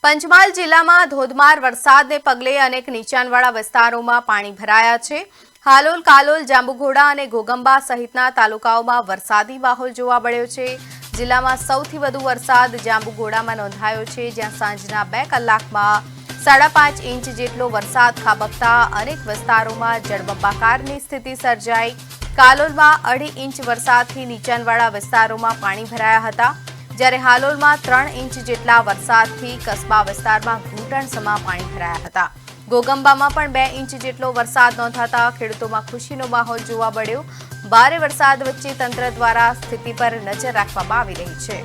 પંચમહાલ જિલ્લામાં ધોધમાર વરસાદને પગલે અનેક નીચાણવાળા વિસ્તારોમાં પાણી ભરાયા છે। હાલોલ, કાલોલ, જાંબુઘોડા અને ઘોગંબા સહિતના તાલુકાઓમાં વરસાદી માહોલ જોવા મળ્યો છે। જિલ્લામાં સૌથી વધુ વરસાદ જાંબુઘોડામાં નોંધાયો છે, જ્યાં સાંજના 2 કલાકમાં 5.5 ઇંચ જેટલો વરસાદ ખાબકતા અનેક વિસ્તારોમાં જળબંબાકારની સ્થિતિ સર્જાઈ। કાલોલમાં 2.5 ઇંચ વરસાદથી નીચાણવાળા વિસ્તારોમાં પાણી ભરાયા હતા, જ્યારે હાલોલમાં 3 ઇંચ જેટલા વરસાદથી કસ્બા વિસ્તારમાં ઘૂંટણસમા પાણી ભરાયા હતા। ઘોગંબામાં પણ 2 ઇંચ જેટલો વરસાદ નોંધાતા ખેડૂતોમાં ખુશીનો માહોલ જોવા મળ્યો। ભારે વરસાદ વચ્ચે તંત્ર દ્વારા સ્થિતિ પર નજર રાખવામાં આવી રહી છે।